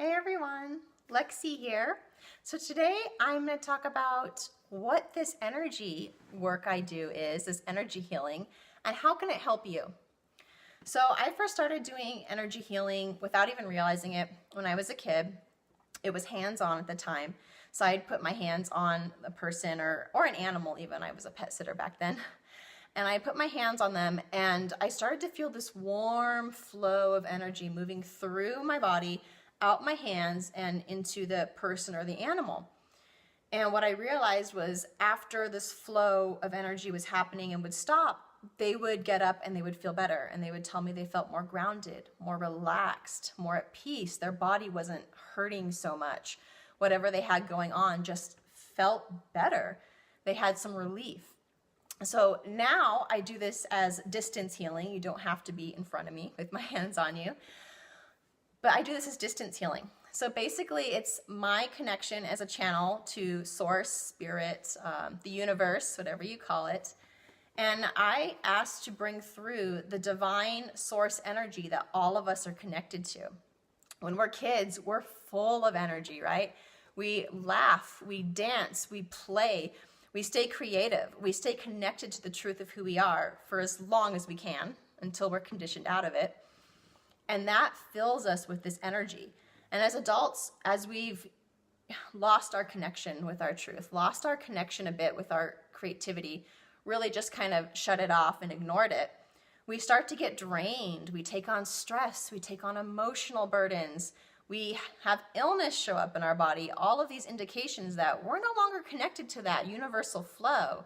Hey everyone, Lexi here. So today I'm going to talk about what this energy work I do is, this energy healing, and how can it help you. So I first started doing energy healing without even realizing it when I was a kid. It was hands-on at the time. So I'd put my hands on a person or an animal even. I was a pet sitter back then. And I put my hands on them and I started to feel this warm flow of energy moving through my body, out my hands and into the person or the animal. And what I realized was after this flow of energy was happening and would stop, they would get up and they would feel better. And they would tell me they felt more grounded, more relaxed, more at peace. Their body wasn't hurting so much. Whatever they had going on just felt better. They had some relief. So now I do this as distance healing. You don't have to be in front of me with my hands on you. But I do this as distance healing. So basically it's my connection as a channel to source, spirit, the universe, whatever you call it. And I ask to bring through the divine source energy that all of us are connected to. When we're kids, we're full of energy, right? We laugh, we dance, we play, we stay creative, we stay connected to the truth of who we are for as long as we can until we're conditioned out of it. And that fills us with this energy. And as adults, as we've lost our connection with our truth, lost our connection a bit with our creativity, really just kind of shut it off and ignored it, we start to get drained. We take on stress. We take on emotional burdens. We have illness show up in our body. All of these indications that we're no longer connected to that universal flow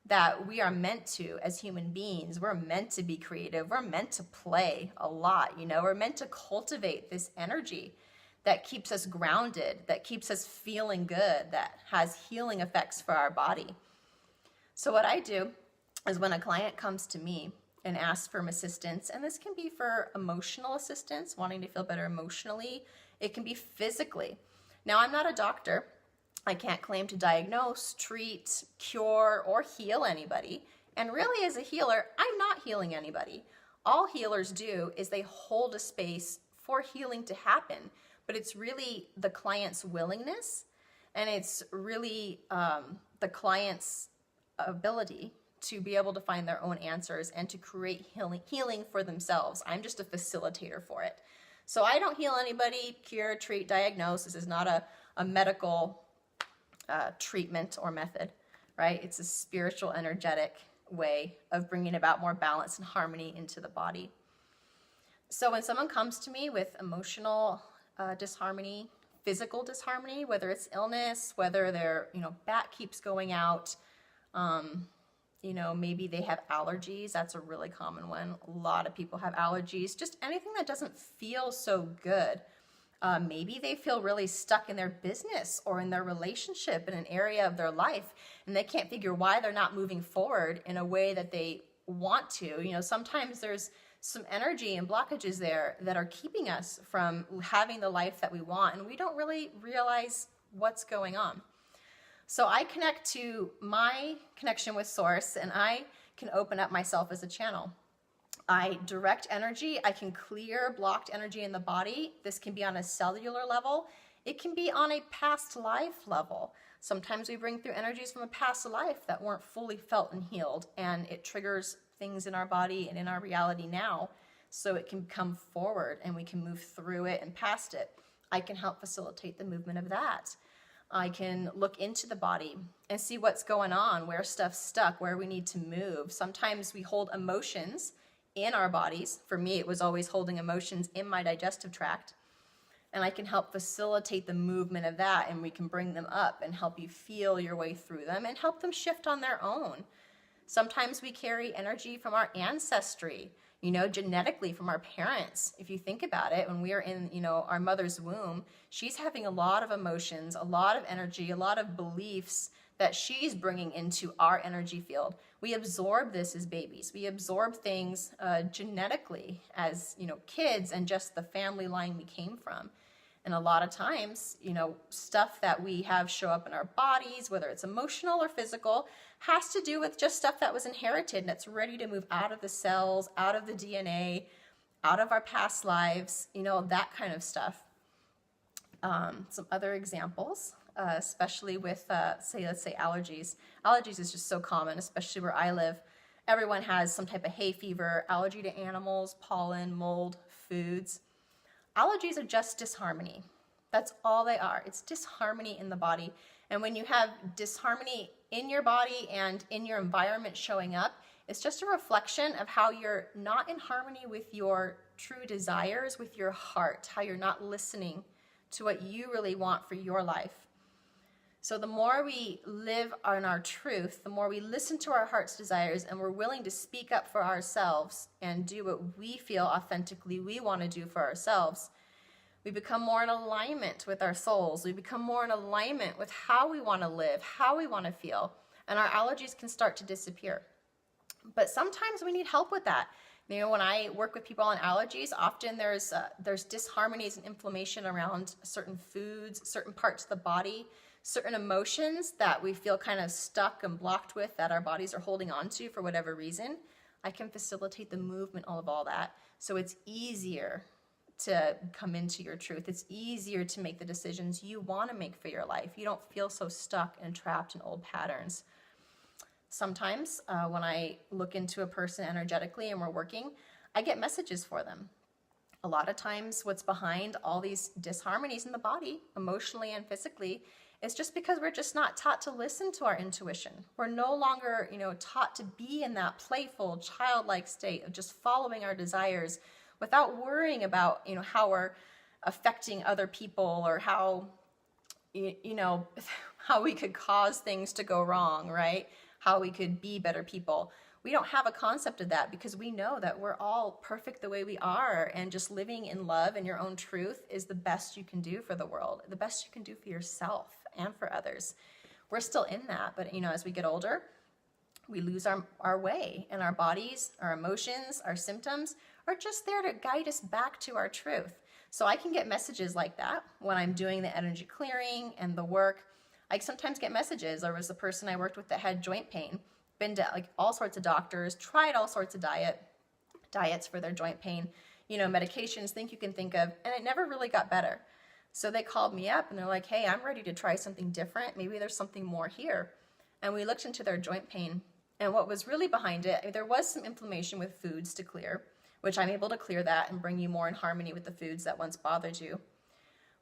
that we are meant to as human beings. We're meant to be creative. We're meant to play a lot, We're meant to cultivate this energy that keeps us grounded, that keeps us feeling good, that has healing effects for our body. So what I do is when a client comes to me and asks for assistance, and this can be for emotional assistance, wanting to feel better emotionally, it can be physically. Now, I'm not a doctor. I can't claim to diagnose, treat, cure, or heal anybody. And really, as a healer, I'm not healing anybody. All healers do is they hold a space for healing to happen. But it's really the client's willingness, and it's really the client's ability to be able to find their own answers and to create healing for themselves. I'm just a facilitator for it. So I don't heal anybody, cure, treat, diagnose. This is not a medical treatment or method, right? It's a spiritual, energetic way of bringing about more balance and harmony into the body. So when someone comes to me with emotional disharmony, physical disharmony, whether it's illness, whether their back keeps going out, maybe they have allergies. That's a really common one. A lot of people have allergies. Just anything that doesn't feel so good. Maybe they feel really stuck in their business or in their relationship in an area of their life, and they can't figure why they're not moving forward in a way that they want to. Sometimes there's some energy and blockages there that are keeping us from having the life that we want, and we don't really realize what's going on. So I connect to my connection with Source, and I can open up myself as a channel. I direct energy. I can clear blocked energy in the body. This can be on a cellular level. It can be on a past life level. Sometimes we bring through energies from a past life that weren't fully felt and healed, and it triggers things in our body and in our reality now, so it can come forward and we can move through it and past it. I can help facilitate the movement of that. I can look into the body and see what's going on, where stuff's stuck, where we need to move. Sometimes we hold emotions in our bodies. For me, it was always holding emotions in my digestive tract. And I can help facilitate the movement of that, and we can bring them up and help you feel your way through them and help them shift on their own. Sometimes we carry energy from our ancestry, genetically from our parents. If you think about it, when we are in, our mother's womb, she's having a lot of emotions, a lot of energy, a lot of beliefs that she's bringing into our energy field. We absorb this as babies. We absorb things genetically as, kids and just the family line we came from. And a lot of times, stuff that we have show up in our bodies, whether it's emotional or physical, has to do with just stuff that was inherited and it's ready to move out of the cells, out of the DNA, out of our past lives, that kind of stuff. Some other examples, especially with, let's say allergies. Allergies is just so common, especially where I live. Everyone has some type of hay fever, allergy to animals, pollen, mold, foods. Allergies are just disharmony. That's all they are. It's disharmony in the body. And when you have disharmony in your body and in your environment showing up, it's just a reflection of how you're not in harmony with your true desires, with your heart, how you're not listening to what you really want for your life. So the more we live on our truth, the more we listen to our heart's desires and we're willing to speak up for ourselves and do what we feel authentically we want to do for ourselves, we become more in alignment with our souls. We become more in alignment with how we want to live, how we want to feel, and our allergies can start to disappear. But sometimes we need help with that. You know, when I work with people on allergies, often there's disharmonies and inflammation around certain foods, certain parts of the body, certain emotions that we feel kind of stuck and blocked with that our bodies are holding on to for whatever reason. I can facilitate the movement of all that. So it's easier to come into your truth. It's easier to make the decisions you want to make for your life. You don't feel so stuck and trapped in old patterns. Sometimes when I look into a person energetically and we're working, I get messages for them. A lot of times what's behind all these disharmonies in the body, emotionally and physically, is just because we're just not taught to listen to our intuition. We're no longer, taught to be in that playful, childlike state of just following our desires without worrying about, how we're affecting other people or how, how we could cause things to go wrong, right? How we could be better people. We don't have a concept of that because we know that we're all perfect the way we are, and just living in love and your own truth is the best you can do for the world, the best you can do for yourself and for others. We're still in that, but as we get older, we lose our way, and our bodies, our emotions, our symptoms are just there to guide us back to our truth. So I can get messages like that when I'm doing the energy clearing and the work. I sometimes get messages. There was a person I worked with that had joint pain, been to all sorts of doctors, tried all sorts of diets for their joint pain, medications, think you can think of, and it never really got better. So they called me up and they're like, hey, I'm ready to try something different. Maybe there's something more here. And we looked into their joint pain, and what was really behind it, there was some inflammation with foods to clear, which I'm able to clear that and bring you more in harmony with the foods that once bothered you.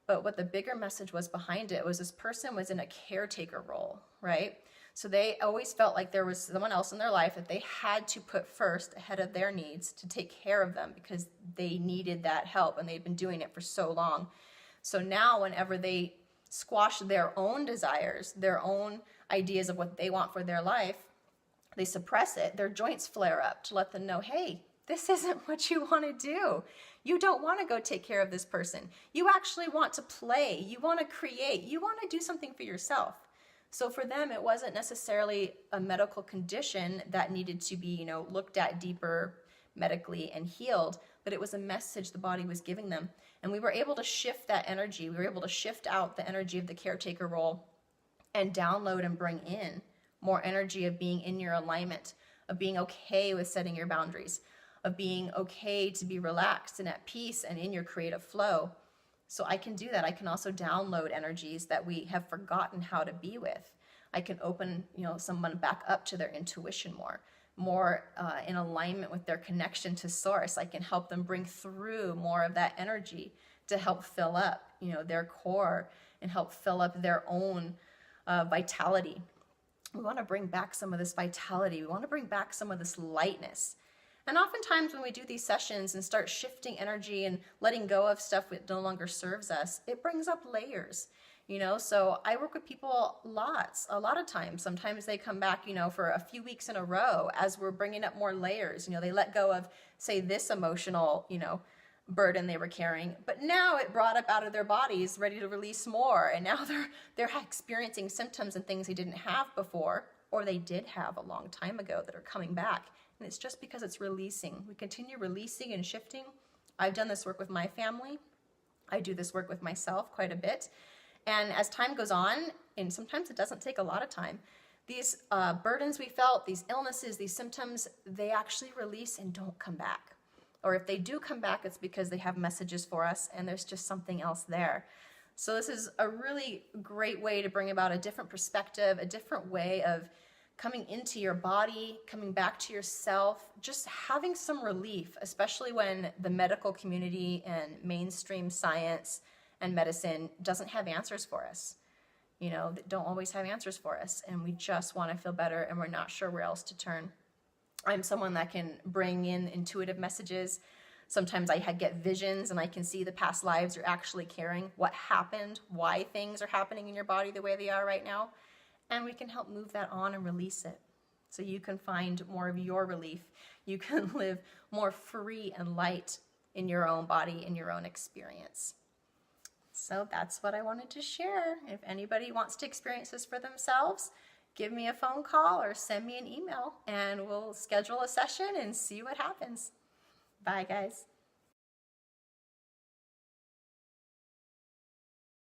But what the bigger message was behind it was this person was in a caretaker role, right? So they always felt like there was someone else in their life that they had to put first ahead of their needs to take care of them because they needed that help and they'd been doing it for so long. So now whenever they squash their own desires, their own ideas of what they want for their life, they suppress it, their joints flare up to let them know, hey, this isn't what you want to do. You don't want to go take care of this person. You actually want to play. You want to create. You want to do something for yourself. So for them, it wasn't necessarily a medical condition that needed to be, looked at deeper medically and healed, but it was a message the body was giving them. And we were able to shift that energy. We were able to shift out the energy of the caretaker role and download and bring in more energy of being in your alignment, of being okay with setting your boundaries, of being okay to be relaxed and at peace and in your creative flow. So I can do that. I can also download energies that we have forgotten how to be with. I can open, someone back up to their intuition more in alignment with their connection to source. I can help them bring through more of that energy to help fill up, their core and help fill up their own vitality. We want to bring back some of this vitality. We want to bring back some of this lightness. And oftentimes when we do these sessions and start shifting energy and letting go of stuff that no longer serves us, it brings up layers, So I work with people a lot of times. Sometimes they come back, for a few weeks in a row as we're bringing up more layers. They let go of, say, this emotional, burden they were carrying, but now it brought up out of their bodies, ready to release more. And now they're experiencing symptoms and things they didn't have before, or they did have a long time ago that are coming back. And it's just because it's releasing. We continue releasing and shifting. I've done this work with my family. I do this work with myself quite a bit. And as time goes on, and sometimes it doesn't take a lot of time, these burdens we felt, these illnesses, these symptoms, they actually release and don't come back. Or if they do come back, it's because they have messages for us and there's just something else there. So this is a really great way to bring about a different perspective, a different way of coming into your body, coming back to yourself, just having some relief, especially when the medical community and mainstream science and medicine doesn't have answers for us. You know, that don't always have answers for us, and we just want to feel better and we're not sure where else to turn. I'm someone that can bring in intuitive messages. Sometimes I get visions and I can see the past lives are actually caring what happened, why things are happening in your body the way they are right now. And we can help move that on and release it so you can find more of your relief. You can live more free and light in your own body, in your own experience. So that's what I wanted to share. If anybody wants to experience this for themselves, give me a phone call or send me an email and we'll schedule a session and see what happens. Bye, guys.